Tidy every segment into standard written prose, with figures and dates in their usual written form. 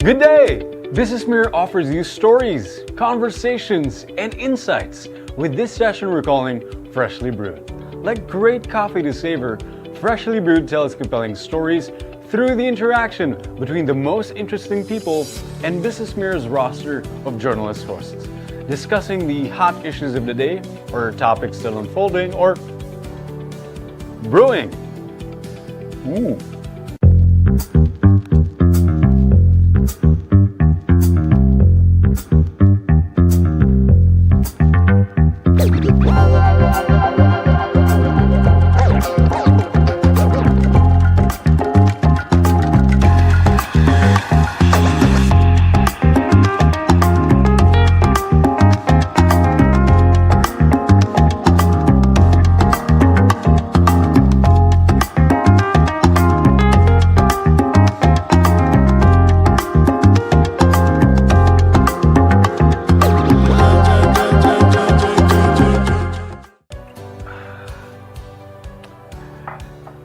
Good day! BusinessMirror offers you stories, conversations, and insights with this session we're calling Freshly Brewed. Like great coffee to savor, Freshly Brewed tells compelling stories through the interaction between the most interesting people and BusinessMirror's roster of journalist hosts, discussing the hot issues of the day or topics still unfolding or brewing. Ooh.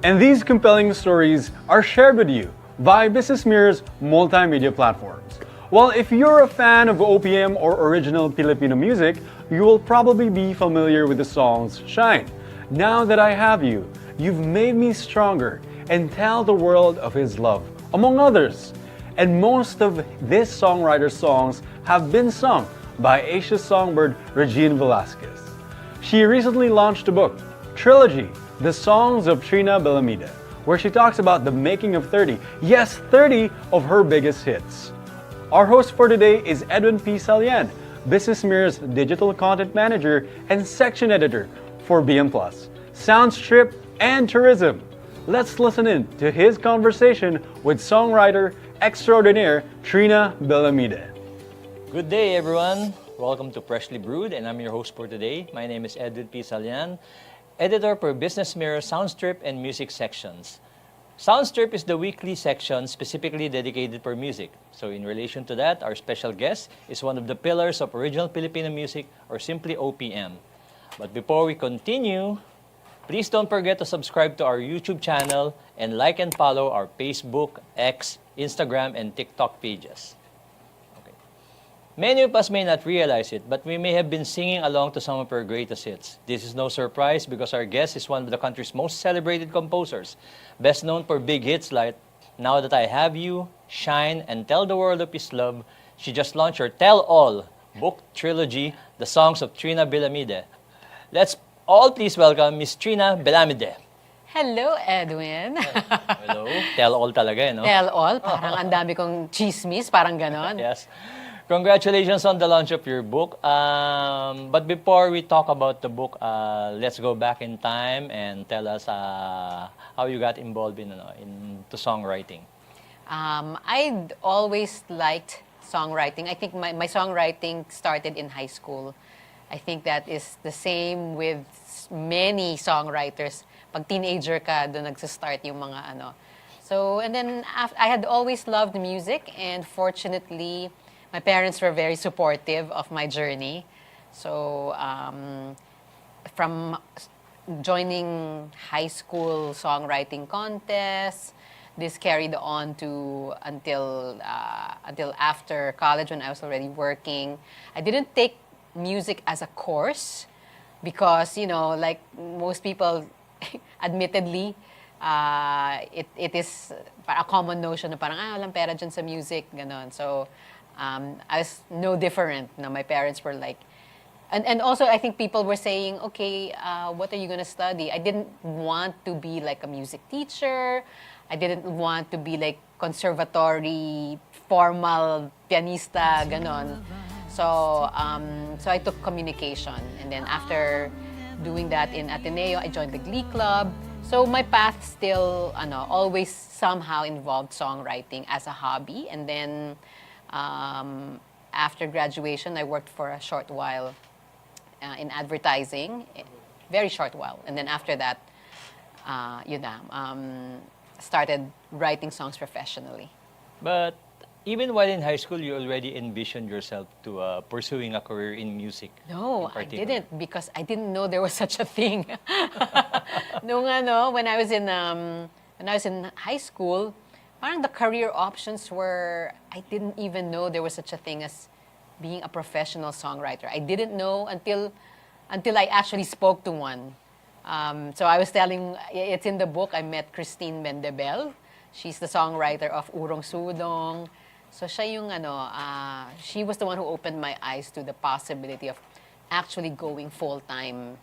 And these compelling stories are shared with you via BusinessMirror's multimedia platforms. Well, if you're a fan of OPM or original Filipino music, you will probably be familiar with the songs Shine, Now That I Have You, You've Made Me Stronger, and Tell the World of His Love, among others. And most of these songwriter songs have been sung by Asia's songbird Regine Velasquez. She recently launched a book, Trilogy, the Songs of Trina Belamide, where she talks about the making of 30, yes, 30 of her biggest hits. Our host for today is Edwin P. Sallan, BusinessMirror's digital content manager and section editor for BM SoundStrip, and Tourism. Let's listen in to his conversation with songwriter extraordinaire Trina Belamide. Good day, everyone. Welcome to Freshly Brewed, and I'm your host for today. My name is Edwin P. Sallan, editor for BusinessMirror SoundStrip and music sections. SoundStrip is the weekly section specifically dedicated for music. So in relation to that, our special guest is one of the pillars of original Filipino music, or simply OPM. But before we continue, please don't forget to subscribe to our YouTube channel and like and follow our Facebook, X, Instagram, and TikTok pages. Many of us may not realize it, but we may have been singing along to some of her greatest hits. This is no surprise because our guest is one of the country's most celebrated composers, best known for big hits like Now That I Have You, Shine, and Tell the World of His Love. She just launched her Tell All book trilogy, The Songs of Trina Belamide. Let's all please welcome Miss Trina Belamide. Hello, Edwin. Hello. Tell all talaga, no? Tell all, parang ang dami kong chismis, parang ganon. Yes. Congratulations on the launch of your book. But before we talk about the book, let's go back in time and tell us how you got involved into songwriting. I'd always liked songwriting. I think my songwriting started in high school. I think that is the same with many songwriters. Pag teenager ka, doon nagsistart yung mga ano. So, and then I had always loved music, and fortunately, my parents were very supportive of my journey. So, from joining high school songwriting contests, this carried on to until after college when I was already working. I didn't take music as a course because, you know, like most people, admittedly, it is a common notion na parang, walang pera dyan sa music, ganon. So, I was no different. No, my parents were like, and also I think people were saying, okay, what are you gonna study? I didn't want to be like a music teacher. I didn't want to be like conservatory, formal pianista, ganon. So, so I took communication, and then after doing that in Ateneo, I joined the Glee Club. So my path still, always somehow involved songwriting as a hobby, and then. After graduation, I worked for a short while in advertising, very short while. And then after that, started writing songs professionally. But even while in high school, you already envisioned yourself to pursuing a career in music? No, I didn't, because I didn't know there was such a thing. When I was in high school, parang the career options were, I didn't even know there was such a thing as being a professional songwriter. I didn't know until I actually spoke to one. So I was telling, it's in the book, I met Christine Mendebel. She's the songwriter of Urong Sudong. So siya yung she was the one who opened my eyes to the possibility of actually going full-time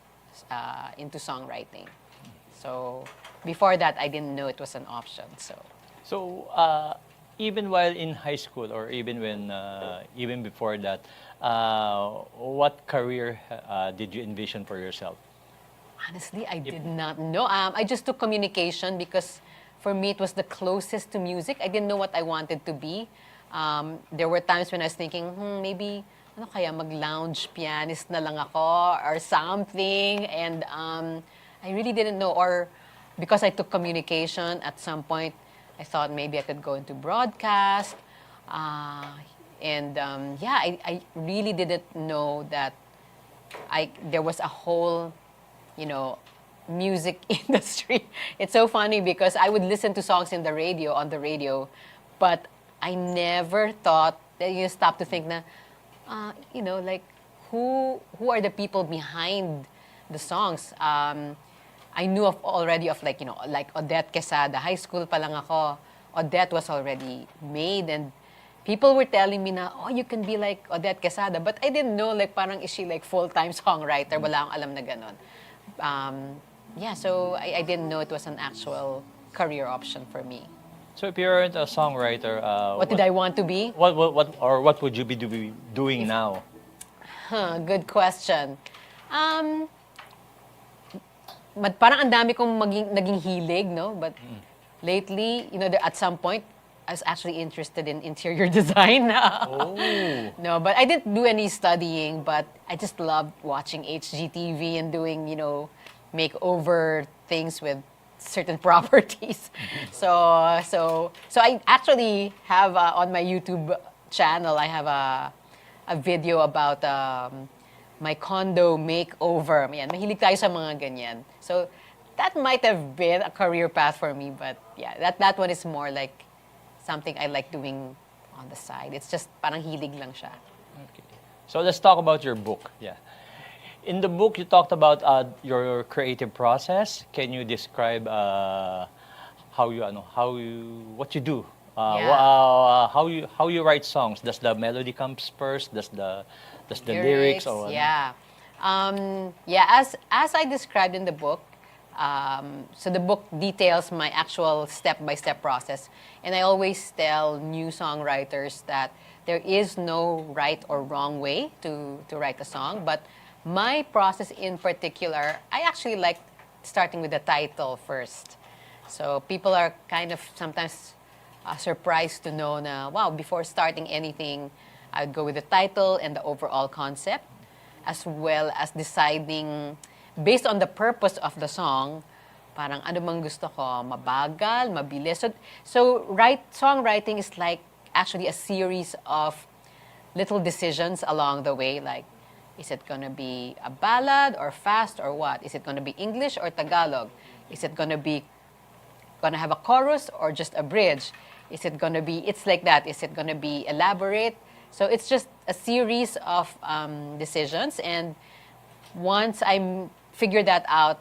into songwriting. So before that, I didn't know it was an option. So even while in high school, or even before that, what career did you envision for yourself? Honestly, I did not know. I just took communication because for me it was the closest to music. I didn't know what I wanted to be. There were times when I was thinking, maybe ano kaya mag-lounge pianist na lang ako or something. And I really didn't know. Or because I took communication, at some point I thought maybe I could go into broadcast. I really didn't know that there was a whole, music industry. It's so funny because I would listen to songs on the radio, but I never thought that you stop to think na, like who are the people behind the songs? I knew already of like Odette Quesada. High school pa lang ako. Odette was already made, and people were telling me na, you can be like Odette Quesada. But I didn't know, like, parang is she like full-time songwriter? Wala akong alam na ganon. So I didn't know it was an actual career option for me. So if you weren't a songwriter, what did I want to be? What would you be doing now? Good question. Parang ang dami kong naging hilig, no? But lately, at some point, I was actually interested in interior design. No, but I didn't do any studying, but I just loved watching HGTV and doing, makeover things with certain properties. So I actually have on my YouTube channel, I have a video about my condo makeover. Yan, mahilig tayo sa mga ganyan. So that might have been a career path for me, but yeah, that one is more like something I like doing on the side. It's just parang hilig lang siya. Okay. So let's talk about your book. Yeah. In the book, you talked about your creative process. Can you describe what you do? How you write songs? Does the melody comes first? Does the lyrics or as I described in the book. So the book details my actual step-by-step process. And I always tell new songwriters that there is no right or wrong way to write a song. But my process in particular, I actually like starting with the title first. So people are kind of sometimes surprised to know na, wow, before starting anything, I would go with the title and the overall concept, as well as deciding based on the purpose of the song, parang ano bang gusto ko, mabagal, mabilis. So songwriting is like actually a series of little decisions along the way. Like, is it gonna be a ballad or fast or what? Is it gonna be English or Tagalog? Is it gonna have a chorus or just a bridge? Is it gonna be, it's like that. Is it gonna be elaborate? So it's just a series of decisions, and once I figure that out,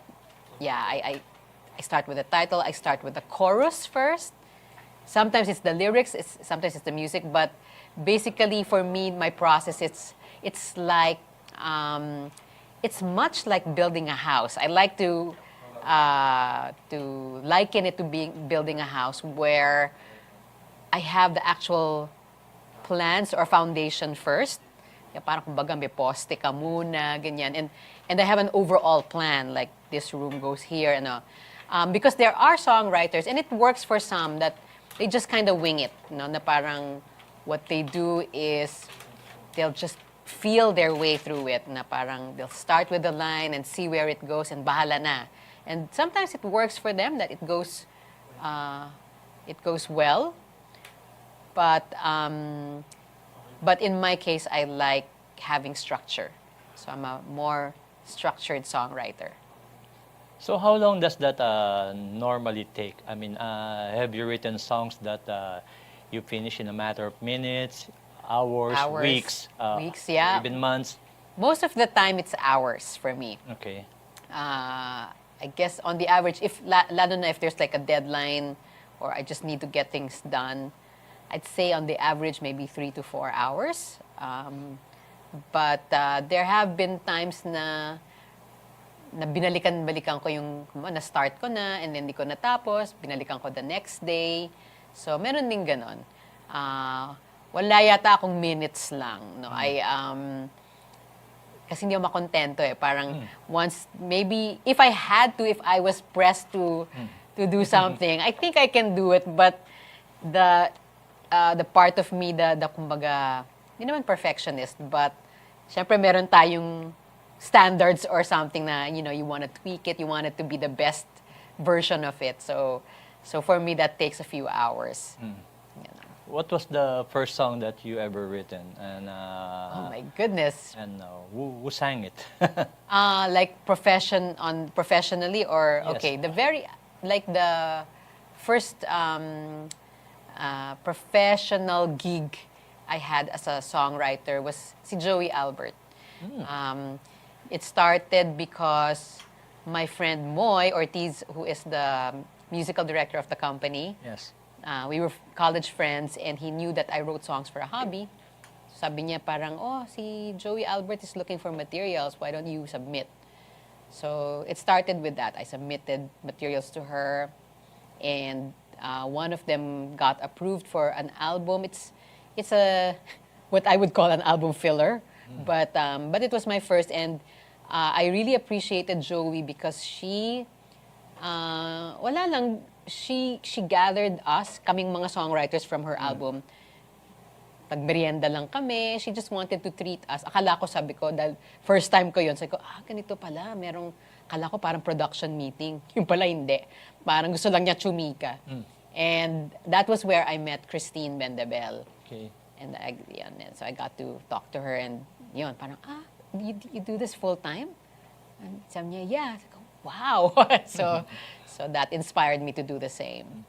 I start with the title, I start with the chorus first. Sometimes it's the lyrics, sometimes it's the music, but basically for me, my process, it's like, it's much like building a house. I like to liken it to building a house where I have the actual plans or foundation first. Parang kumbaga may poste ka muna, ganyan. And I have an overall plan, like this room goes here. Because there are songwriters, and it works for some, that they just kind of wing it. Na parang what they do is they'll just feel their way through it. Na parang they'll start with the line and see where it goes and bahala na. And sometimes it works for them, that it goes well. But in my case, I like having structure. So I'm a more structured songwriter. So how long does that normally take? I mean, have you written songs that you finish in a matter of minutes, hours, Hours, weeks, weeks, yeah. or even months? Most of the time, it's hours for me. Okay. I guess on the average, if lalo na if there's like a deadline or I just need to get things done, I'd say on the average maybe 3 to 4 hours. But there have been times na binalikan-balikan ko yung na-start ko na and then di ko natapos, binalikan ko the next day. So meron din ganon. Wala yata akong minutes lang. No? Kasi hindi ako makontento eh. Parang once, maybe, if I had to, if I was pressed to do something, I think I can do it. But the part of me, the kumbaga, hindi naman perfectionist, but syempre meron tayong standards or something na, you want to tweak it, you want it to be the best version of it. So for me, that takes a few hours. What was the first song that you ever written? And Oh my goodness. and who sang it? Like professionally or Yes. okay, the first professional gig I had as a songwriter was si Joey Albert. It started because my friend Moy Ortiz, who is the musical director of the company, Yes. we were college friends and he knew that I wrote songs for a hobby. Sabi niya parang, si Joey Albert is looking for materials. Why don't you submit? So it started with that. I submitted materials to her and one of them got approved for an album. It's a what I would call an album filler, but it was my first and I really appreciated Joey because she gathered us, kaming mga songwriters from her album. Nagmerienda lang kami. She just wanted to treat us. Akala ko, sabi ko, dahil first time ko yun, sabi ko, ganito pala. Akala ko parang production meeting. Yung pala hindi. Parang gusto lang niya chumika. And that was where I met Christine Bendabel. Okay. And so I got to talk to her and yun, parang, you do this full time? And sabi niya, yeah. Sabi ko, wow. So that inspired me to do the same.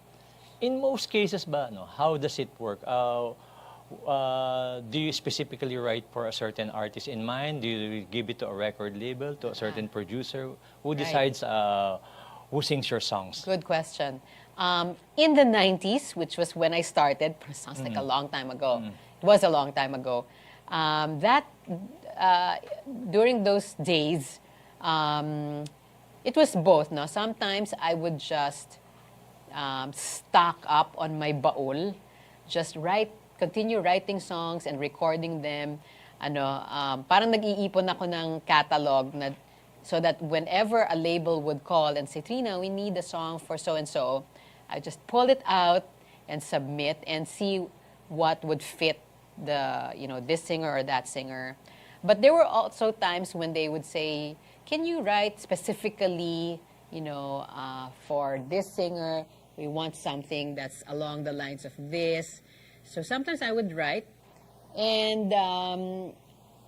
In most cases ba, how does it work? Do you specifically write for a certain artist in mind? Do you give it to a record label, to a certain producer? Who decides who sings your songs? Good question. In the 90s, which was when I started, sounds like a long time ago. It was a long time ago. During those days, it was both. No? Sometimes I would just stock up on my baul, just continue writing songs and recording them. Parang nag-iipon ako ng catalog so that whenever a label would call and say, Trina, we need a song for so-and-so, I just pull it out and submit and see what would fit this singer or that singer. But there were also times when they would say, can you write specifically, for this singer, we want something that's along the lines of this. So sometimes I would write, and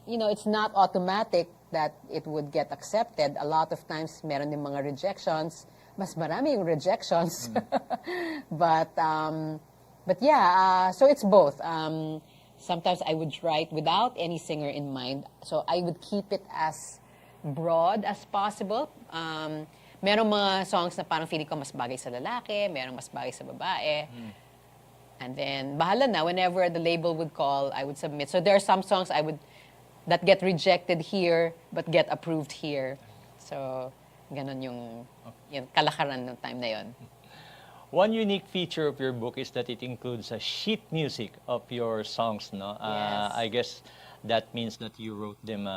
it's not automatic that it would get accepted. A lot of times, meron din mga rejections. Mas marami yung rejections. But yeah, so it's both. Sometimes I would write without any singer in mind. So I would keep it as broad as possible. Merong mga songs na parang feeling ko mas bagay sa lalaki, merong mas bagay sa babae. And then, bahala na, whenever the label would call, I would submit. So there are some songs that get rejected here, but get approved here. So, ganun yung kalakaran ng time na yon. One unique feature of your book is that it includes a sheet music of your songs, no? Yes. I guess that means that you wrote them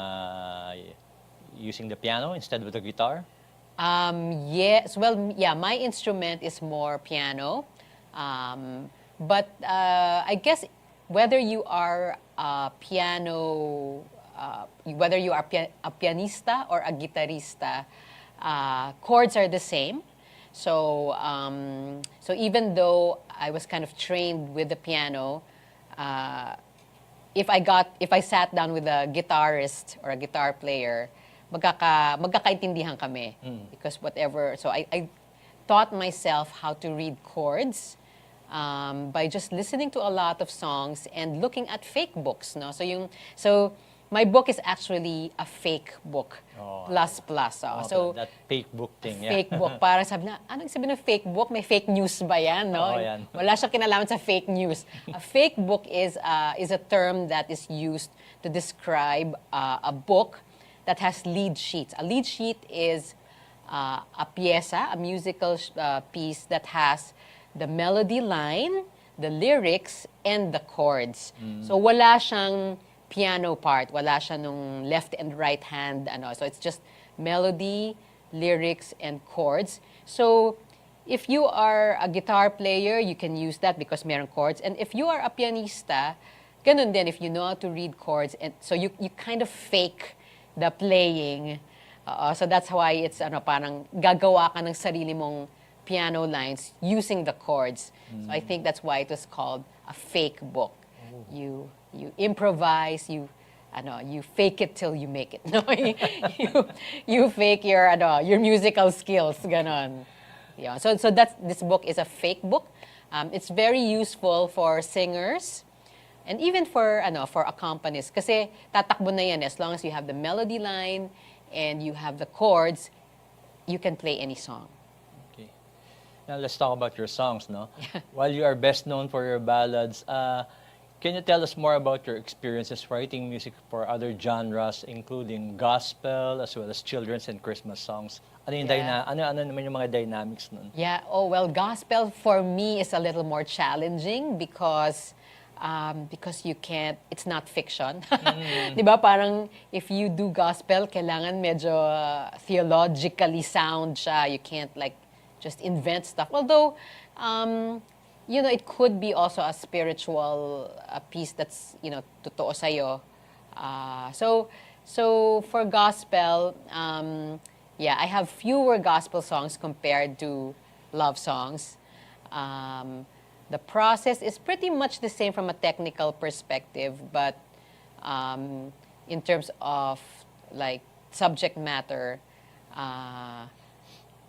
using the piano instead of the guitar? Yes. Well, yeah, my instrument is more piano. But I guess whether you are a pianista or a guitarista, chords are the same. So even though I was kind of trained with the piano, if I sat down with a guitarist or a guitar player, magkakaintindihan kami. Because whatever, so I taught myself how to read chords by just listening to a lot of songs and looking at fake books, no? So my book is actually a fake book, plus. So that fake book thing, fake book. Parang sabi na, anong sabi ng fake book? May fake news ba yan, no? yan. Wala siya kinalaman sa fake news. A fake book is a term that is used to describe a book that has lead sheets. A lead sheet is a pieza, a musical piece that has the melody line, the lyrics, and the chords. So wala siyang piano part, wala siya nung left and right hand, so it's just melody, lyrics, and chords. So if you are a guitar player, you can use that because meron chords. And if you are a pianista, ganun din, if you know how to read chords, and so you kind of fake the playing. So that's why it's parang gagawa ka ng sarili mong piano lines using the chords. So I think that's why it was called a fake book. You improvise, you fake it till you make it. No, you fake your musical skills, ganon. Yeah. So this book is a fake book. It's very useful for singers and even for accompanists. Kasi tatakbo na yan as long as you have the melody line and you have the chords, you can play any song. Okay. Now let's talk about your songs, no? While you are best known for your ballads, can you tell us more about your experiences writing music for other genres, including gospel as well as children's and Christmas songs? Ano yung ano naman yung mga dynamics nun? Yeah. Oh well, gospel for me is a little more challenging because you can't. It's not fiction. Diba? Parang if you do gospel, kailangan medyo theologically sound siya. You can't just invent stuff. Although. It could be also a spiritual piece that's, totoo sa'yo. So for gospel, I have fewer gospel songs compared to love songs. The process is pretty much the same from a technical perspective, but in terms of subject matter,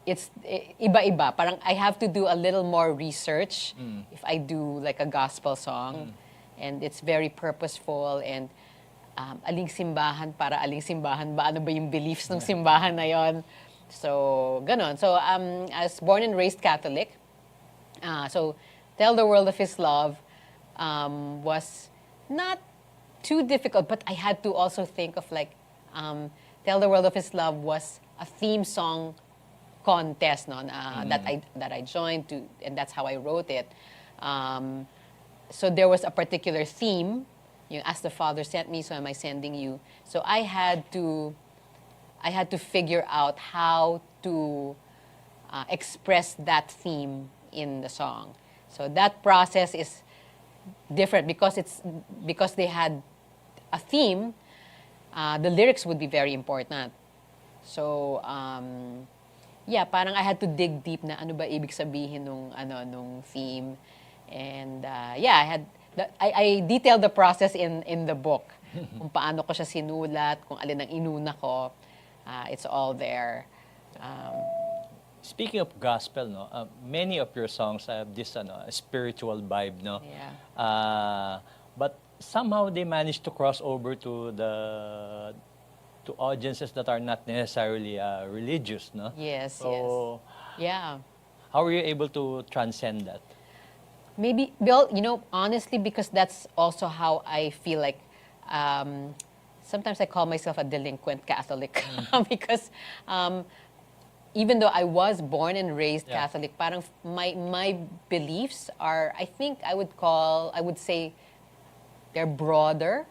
it's iba-iba. Parang I have to do a little more research if I do a gospel song. And it's very purposeful and aling simbahan para aling simbahan ba? Ano ba yung beliefs ng simbahan na yon? So, ganon. So, I was born and raised Catholic. So, Tell the World of His Love was not too difficult, but I had to also think of Tell the World of His Love was a theme song contest that I joined to, and that's how I wrote it. So there was a particular theme, as the Father sent me, so am I sending you. So I had to figure out how to express that theme in the song. So that process is different because they had a theme. The lyrics would be very important. So parang I had to dig deep na ano ba ibig sabihin nung theme. And I detailed the process in the book. Kung paano ko siya sinulat, kung alin ang inuna ko. It's all there. Speaking of gospel, many of your songs have this spiritual vibe, no? Yeah. But somehow they managed to cross over to audiences that are not necessarily religious, no? Yes, so, yes. Yeah. How were you able to transcend that? Maybe, Bill, honestly, because that's also how I feel like, sometimes I call myself a delinquent Catholic because even though I was born and raised Catholic, parang my beliefs are, I think I would say they're broader.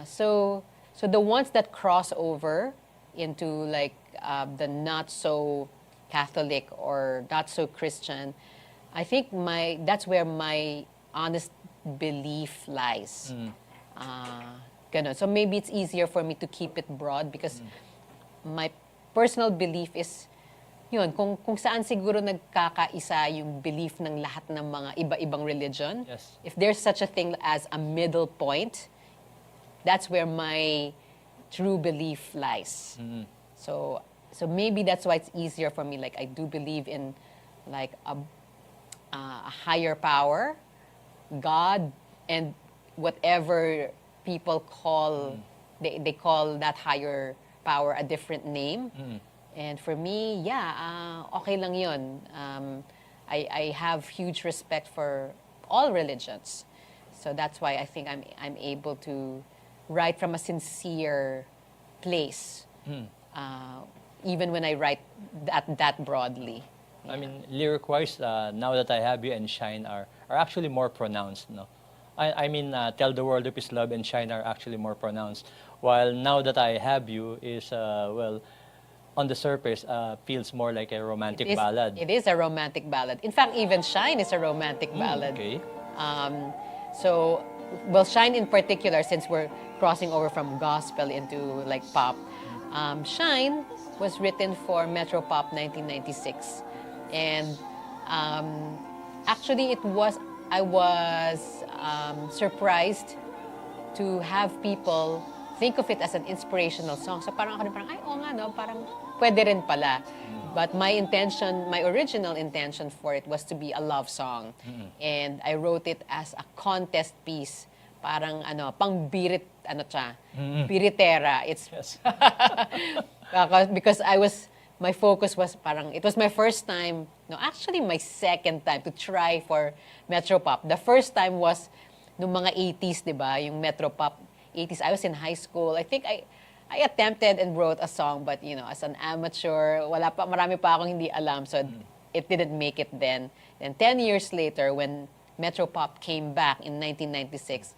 So the ones that cross over into the not so Catholic or not so Christian, I think that's where my honest belief lies. Ganun. So maybe it's easier for me to keep it broad because my personal belief is yun, kung saan siguro nagkakaisa yung belief ng lahat ng mga iba-ibang religion. Yes. If there's such a thing as a middle point, that's where my true belief lies. So maybe that's why it's easier for me. Like I do believe in like a higher power, God, and whatever people call, they call that higher power a different name. And for me, okay lang yun. I have huge respect for all religions. So that's why I think I'm able to write from a sincere place, even when I write that broadly. I mean, lyric-wise, Now That I Have You and Shine are actually more pronounced, no? I mean, Tell the World of His Love and Shine are actually more pronounced, while Now That I Have You is, well, on the surface, feels more like a romantic ballad. It is a romantic ballad. In fact, even Shine is a romantic ballad. Okay. So, well, Shine in particular, since we're crossing over from gospel into like pop, Shine was written for Metro Pop 1996. And actually, I was surprised to have people think of it as an inspirational song. So parang ako parang, ay, oo nga, no? Parang pwede rin pala. But my original intention for it was to be a love song. And I wrote it as a contest piece. Parang pang birit, biritera. It's Yes. because my focus was parang, it was my first time, no, actually my second time to try for Metropop. The first time was nung mga 80s, di ba? Yung Metropop 80s. I was in high school. I think I attempted and wrote a song, but as an amateur, marami pa akong hindi alam, so it didn't make it then. Then 10 years later, when Metropop came back in 1996,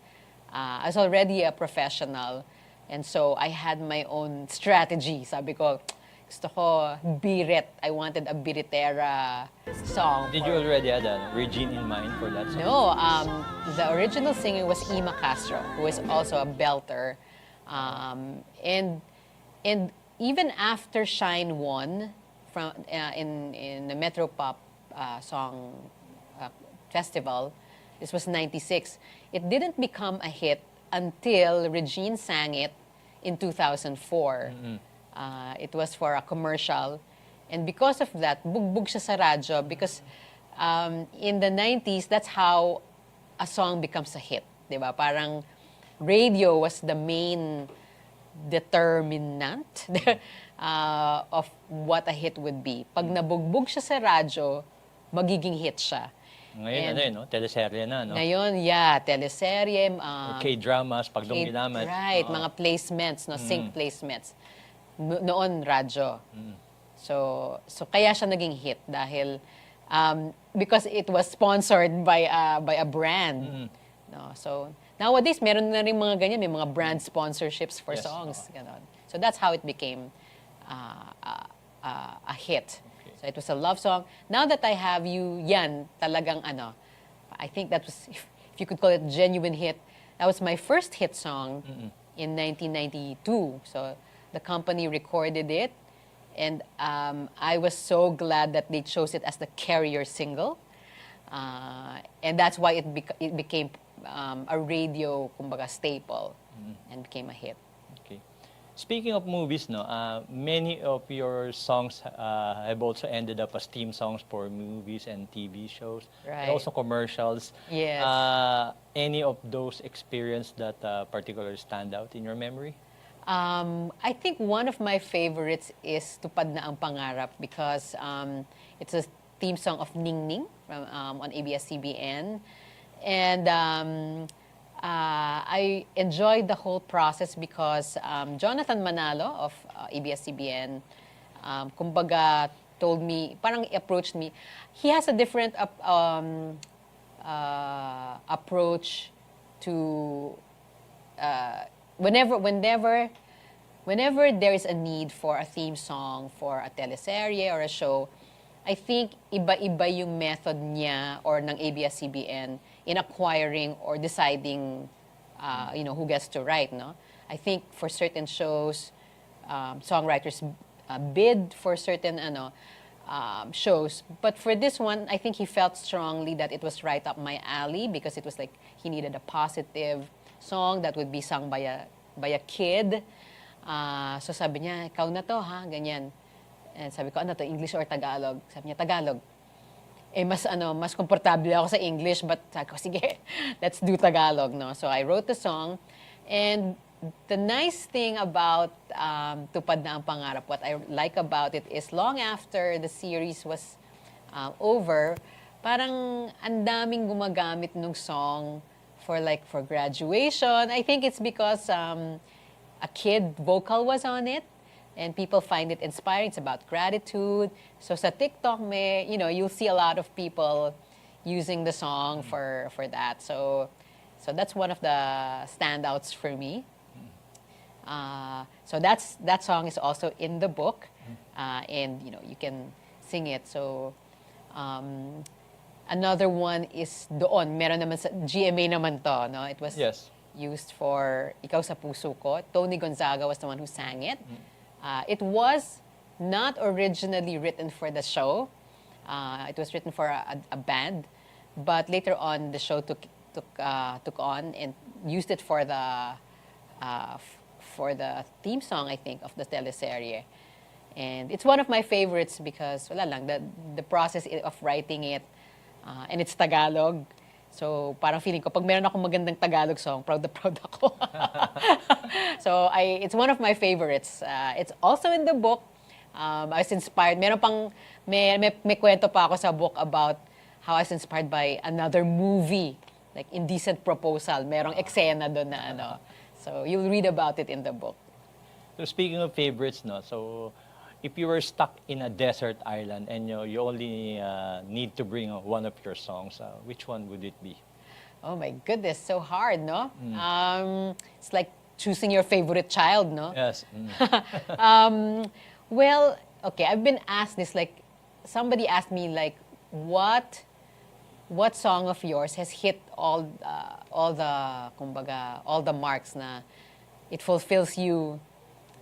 I was already a professional, and so I had my own strategy. Sabi ko, gusto ko birit. I wanted a biritera song. Did you already had a Regine in mind for that song? No, the original singer was Ima Castro, who is also a belter. And even after Shine won from in the Metropop Song Festival, this was '96. It didn't become a hit until Regine sang it in 2004. It was for a commercial, and because of that, bugbog siya sa radyo. Because in the 90s, that's how a song becomes a hit, di ba? Parang radio was the main determinant of what a hit would be. Pag nabugbog siya sa radyo, magiging hit siya. Ngayon, no? Teleserye na, no? Ngayon, teleserye. K-dramas, pag dumilamat. Right, mga placements, no? Sync placements. Noon, radyo. So kaya siya naging hit dahil because it was sponsored by a brand. No, so nowadays meron na rin mga ganyan, may mga brand sponsorships for songs, ganon. So that's how it became a hit. Okay. So it was a love song. Now That I Have You, yan talagang I think that was, if you could call it a genuine hit. That was my first hit song in 1992. So the company recorded it, and I was so glad that they chose it as the carrier single. And that's why it became a radio, kumbaga, staple and became a hit. Okay. Speaking of movies, no, many of your songs have also ended up as theme songs for movies and TV shows, Right. and also commercials. Yes. Any of those experiences that particularly stand out in your memory? I think one of my favorites is Tupad na ang Pangarap, because it's a theme song of Ning Ning from, on ABS-CBN. And I enjoyed the whole process because Jonathan Manalo of ABS-CBN, kumbaga, told me, parang approached me. He has a different approach to whenever there is a need for a theme song for a teleserye or a show, I think iba-iba yung method niya or ng ABS-CBN in acquiring or deciding, who gets to write, no? I think for certain shows, songwriters bid for certain shows. But for this one, I think he felt strongly that it was right up my alley because it was like he needed a positive song that would be sung by a kid. So sabi niya, ikaw na to ha, ganyan. And sabi ko, ano to, English or Tagalog? Sabi niya, Tagalog. Mas komportable ako sa English, but sabi ko, sige, let's do Tagalog, no? So I wrote the song, and the nice thing about Tupad na ang Pangarap, what I like about it is long after the series was over, parang ang daming gumagamit nung song for graduation. I think it's because a kid vocal was on it, and people find it inspiring. It's about gratitude. So sa TikTok, you'll see a lot of people using the song for that. So that's one of the standouts for me. So that song is also in the book, and you can sing it. So another one is Doon. Meron naman sa GMA naman to, no? It was used for Ikaw sa Puso Ko. Tony Gonzaga was the one who sang it. It was not originally written for the show. It was written for a band, but later on the show took on and used it for the theme song, I think, of the teleserye. And it's one of my favorites because wala lang, the process of writing it, and it's Tagalog. So parang feeling ko, pag meron akong magandang Tagalog song, proud na proud ako. So it's one of my favorites. It's also in the book. I was inspired. May kwento pa ako sa book about how I was inspired by another movie, like Indecent Proposal. Merong eksena doon na ano. So you'll read about it in the book. So speaking of favorites, no, so if you were stuck in a desert island and you only need to bring one of your songs, which one would it be? Oh my goodness, so hard, no? It's like choosing your favorite child, no? Yes. Well, okay, I've been asked this, like, somebody asked me, like, what song of yours has hit all the marks na it fulfills you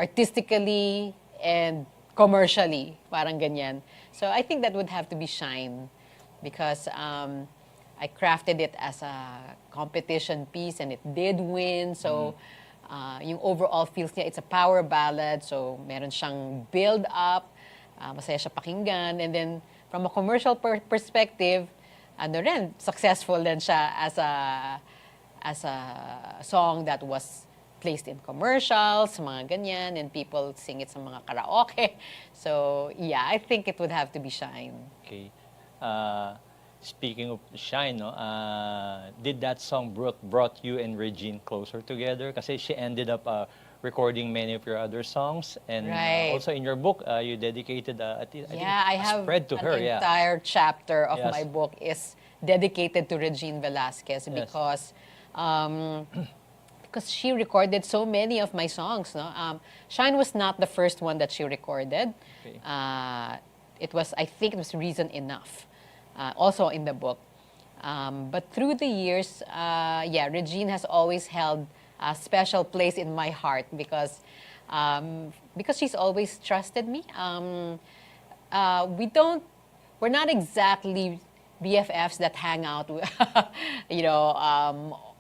artistically and commercially, parang ganyan. So I think that would have to be Shine, because I crafted it as a competition piece and it did win. So yung overall feels niya, it's a power ballad, so meron siyang build up, masaya siya pakinggan, and then from a commercial perspective, successful din siya as a song that was placed in commercials, mga ganyan, and people sing it sa mga karaoke. So, yeah, I think it would have to be Shine. Okay. Speaking of Shine, no, did that song brought you and Regine closer together? Kasi she ended up recording many of your other songs, and also in your book, you dedicated I have spread to her. An entire chapter of my book is dedicated to Regine Velasquez because she recorded so many of my songs. No? Shine was not the first one that she recorded. Okay. I think it was Reason Enough, also in the book. But through the years, Regine has always held a special place in my heart because she's always trusted me. We're not exactly BFFs that hang out,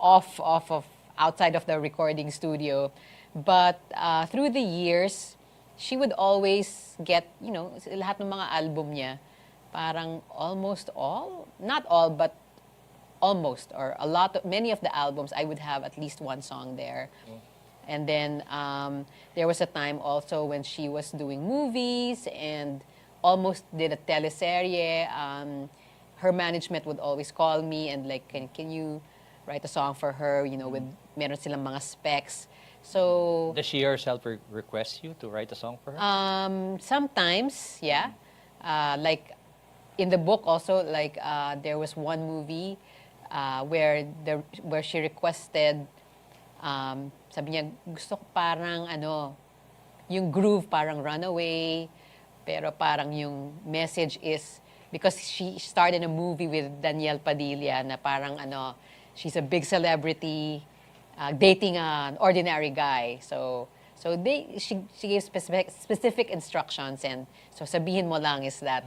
off of outside of the recording studio. But through the years, she would always get, lahat ng mga album niya, parang almost all, not all, but almost, or many of the albums, I would have at least one song there. And then there was a time also when she was doing movies and almost did a teleserye. Her management would always call me and like, can you write a song for her, with meron silang mga specs. So does she herself request you to write a song for her? Sometimes, yeah. Like in the book also, like there was one movie where she requested, sabi niya, gusto ko parang yung groove parang Runaway, pero parang yung message is, because she started a movie with Daniel Padilla na parang she's a big celebrity dating an ordinary guy. So she gave specific instructions, and so sabihin mo lang is that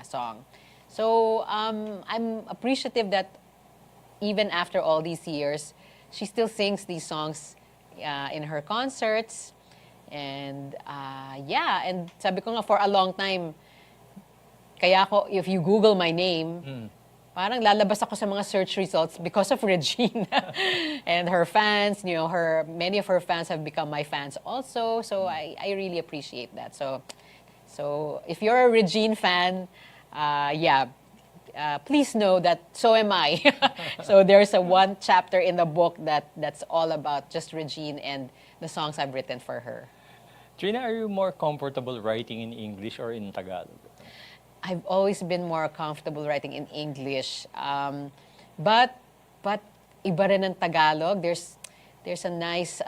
song. So I'm appreciative that even after all these years, she still sings these songs in her concerts. And yeah, and sabi ko nga for a long time, kaya ako, if you Google my name, parang lalabas ako sa mga search results because of Regine. And her fans, you know, many of her fans have become my fans also. So I really appreciate that. So if you're a Regine fan, please know that so am I. So there's one chapter in the book that's all about just Regine and the songs I've written for her. Trina, are you more comfortable writing in English or in Tagalog? I've always been more comfortable writing in English. But iba rin ang Tagalog. There's a nice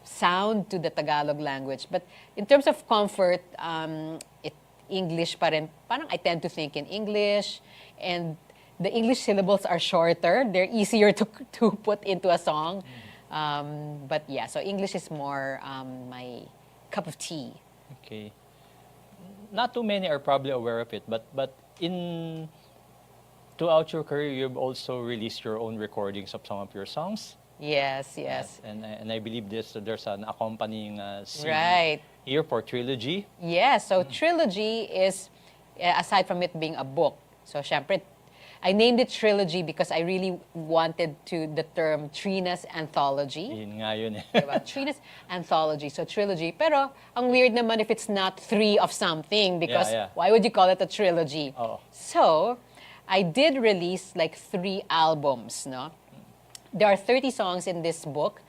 sound to the Tagalog language. But in terms of comfort, English pa rin. Parang I tend to think in English. And the English syllables are shorter. They're easier to put into a song. But yeah, so English is more my cup of tea. Okay. Not too many are probably aware of it, but throughout your career, you've also released your own recordings of some of your songs. Yes. And I believe there's an accompanying CD Right. here for Trilogy. Yes, so Trilogy is, aside from it being a book, so syempre, I named it Trilogy because I really wanted the term Trina's Anthology. Yun nga yun eh. Diba? Trina's Anthology, so Trilogy. Pero ang weird naman if it's not three of something because why would you call it a trilogy? Oh. So, I did release like 3 albums, no? There are 30 songs in this book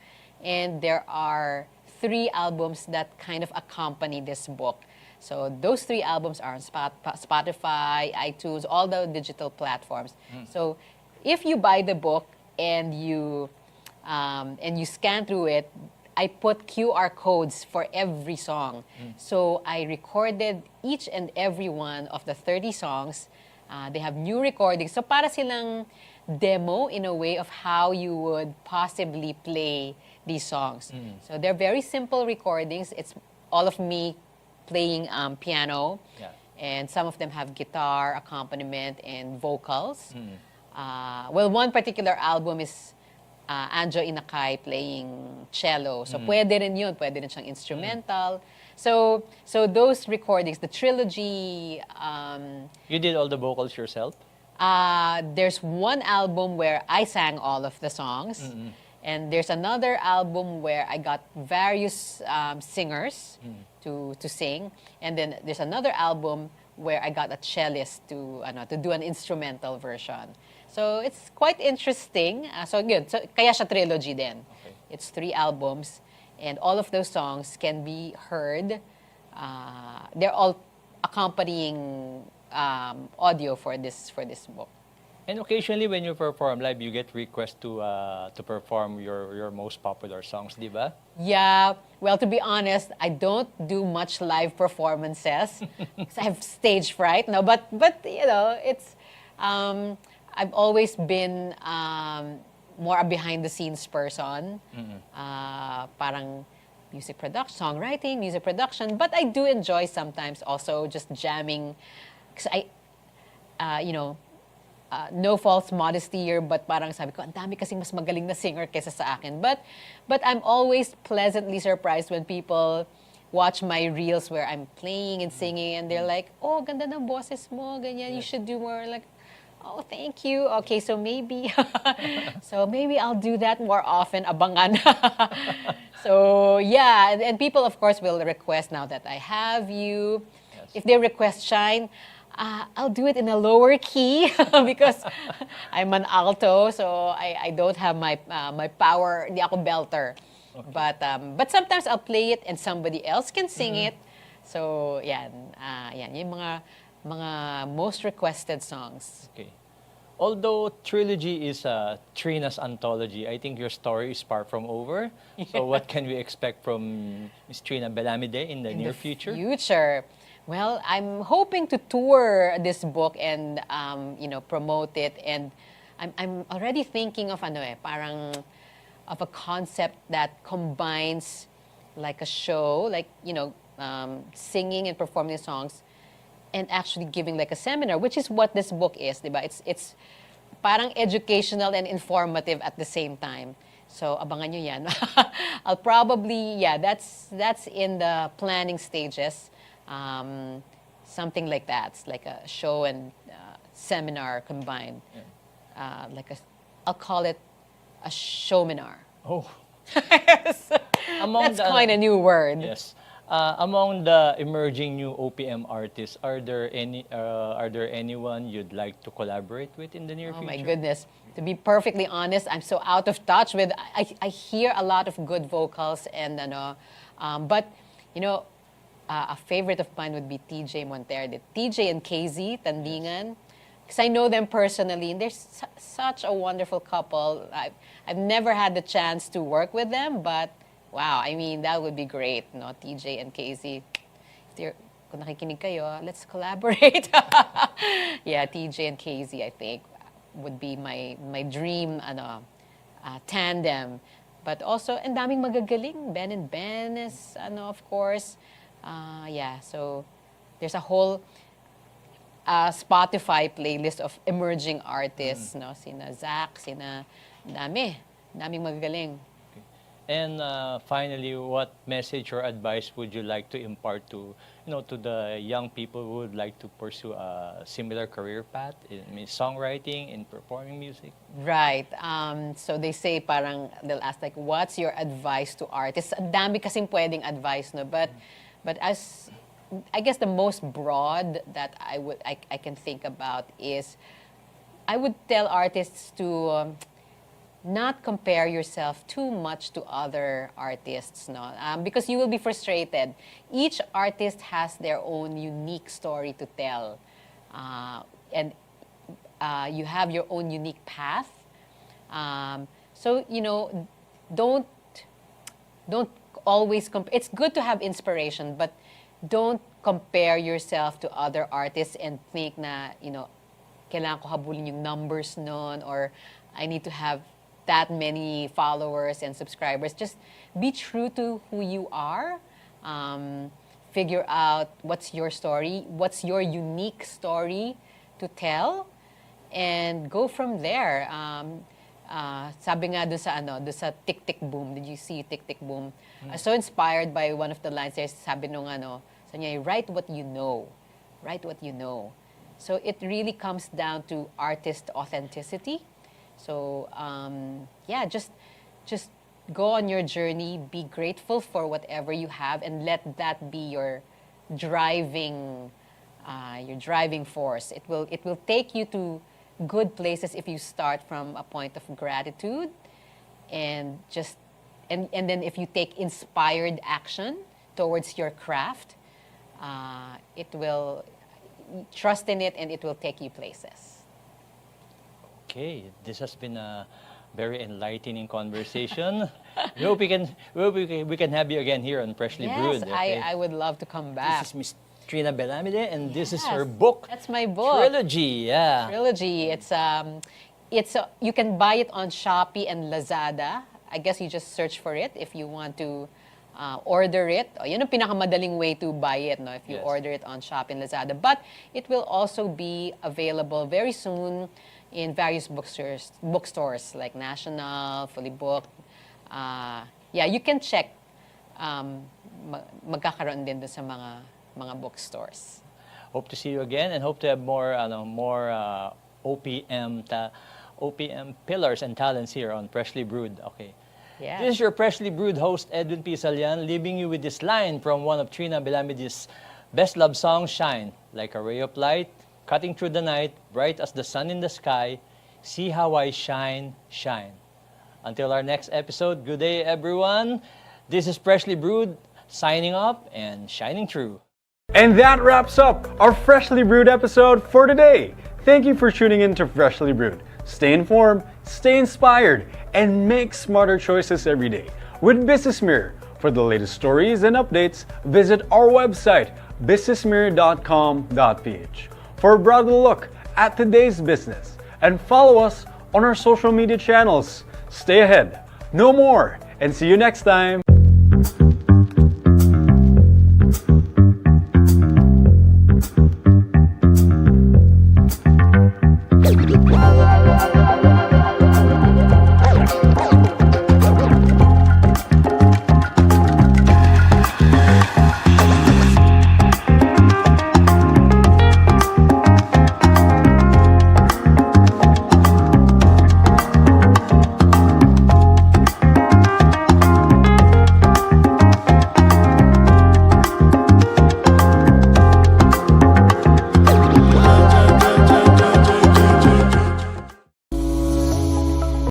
and there are 3 albums that kind of accompany this book. So those 3 albums are on Spotify, iTunes, all the digital platforms. So if you buy the book and you scan through it, I put QR codes for every song. So I recorded each and every one of the 30 songs. They have new recordings. So para silang demo in a way of how you would possibly play these songs. So they're very simple recordings. It's all of me playing piano, and some of them have guitar accompaniment and vocals. Well, one particular album is Anjo Inakay playing cello. So pwede rin yun, pwede rin siyang instrumental. So those recordings, the Trilogy... You did all the vocals yourself? There's one album where I sang all of the songs. And there's another album where I got various singers to sing. And then there's another album where I got a cellist to do an instrumental version. So it's quite interesting. So good. So kaya siya Trilogy din. Okay. It's 3 albums. And all of those songs can be heard. They're all accompanying audio for this book. And occasionally when you perform live, you get requests to perform your most popular songs, di ba? Yeah. Well, to be honest, I don't do much live performances because I have stage fright. No, but you know, it's I've always been more a behind the scenes person. Parang music production, songwriting, music production. But I do enjoy sometimes also just jamming because no false modesty here, but parang sabi ko, ang dami kasing mas magaling na singer kesa sa akin. But I'm always pleasantly surprised when people watch my reels where I'm playing and singing and they're like, oh, ganda ng boses mo, ganyan, you should do more. Like, oh, thank you. Okay, so maybe I'll do that more often, abangan. So, yeah, and people, of course, will request now that I have you. Yes. If they request Shine, I'll do it in a lower key because I'm an alto, so I don't have my power. Hindi ako belter. Okay. But sometimes I'll play it and somebody else can sing it. So yan yung mga most requested songs. Okay. Although Trilogy is Trina's anthology, I think your story is far from over. So what can we expect from Miss Trina Belamide in the near future? Well, I'm hoping to tour this book and promote it, and I'm already thinking of parang of a concept that combines like a show, like singing and performing the songs, and actually giving like a seminar, which is what this book is, diba? It's parang educational and informative at the same time. So abangan nyo yan. I'll probably, yeah, that's in the planning stages. Something like that. It's like a show and seminar combined. I'll call it a showminar. Oh. Yes. Among That's quite a new word. Yes. Among the emerging new OPM artists, are there anyone you'd like to collaborate with in the near future? Oh my goodness. To be perfectly honest, I'm so out of touch with. I hear a lot of good vocals and but a favorite of mine would be TJ Monterde. TJ and KZ Tandingan. Because I know them personally, and they're such a wonderful couple. I've never had the chance to work with them, but wow, I mean, that would be great, no? TJ and KZ. Kung nakikinig kayo, let's collaborate. Yeah, TJ and KZ, I think, would be my dream tandem. But also, and daming magagaling. Ben and Ben is, of course. Yeah, so there's a whole Spotify playlist of emerging artists, no? Sina Zach, daming magagaling. Okay. And finally, what message or advice would you like to impart to the young people who would like to pursue a similar career path in songwriting, in performing music? Right. So they say parang they'll ask like, what's your advice to artists? Ang dami kasing pwedeng advice, no? But as I guess the most broad that I can think about is I would tell artists to not compare yourself too much to other artists, no? Because you will be frustrated. Each artist has their own unique story to tell, and you have your own unique path. So don't always compare. It's good to have inspiration, but don't compare yourself to other artists and think na, kailangan ko habulin yung numbers nun, or I need to have that many followers and subscribers. Just be true to who you are. Figure out what's your story, what's your unique story to tell, and go from there. Sabi nga doon sa Tick Tick Boom. Did you see Tick Tick Boom? I was so inspired by one of the lines there. Sabi nung so niya, write what you know. Write what you know. So it really comes down to artist authenticity. So yeah, just go on your journey. Be grateful for whatever you have, and let that be your driving force. It will take you to good places if you start from a point of gratitude, and then if you take inspired action towards your craft, it will trust in it, and it will take you places. Okay, this has been a very enlightening conversation. we hope we can have you again here on Freshly Brewed. Okay? I would love to come back. This is Miss Trina Belamide, and this is Yes, her book. That's my book. Trilogy, yeah. Trilogy. It's you can buy it on Shopee and Lazada. I guess you just search for it if you want to order it. Yun ang pinakamadaling way to buy it, no? If you Yes. order it on Shopee and Lazada. But it will also be available very soon in various bookstores like National, Fully Booked. Yeah, you can check. Magkakaroon din dun sa mga bookstores. Hope to see you again, and hope to have more OPM pillars and talents here on Freshly Brewed. Okay. Yeah. This is your Freshly Brewed host, Edwin P. Sallan, leaving you with this line from one of Trina Belamide's best love songs, Shine. Like a ray of light, cutting through the night, bright as the sun in the sky, see how I shine, shine. Until our next episode, good day, everyone. This is Freshly Brewed, signing off and shining through. And that wraps up our Freshly Brewed episode for today. Thank you for tuning in to Freshly Brewed. Stay informed, stay inspired, and make smarter choices every day. With BusinessMirror, for the latest stories and updates, visit our website, businessmirror.com.ph, for a broader look at today's business, and follow us on our social media channels. Stay ahead, know more, and see you next time.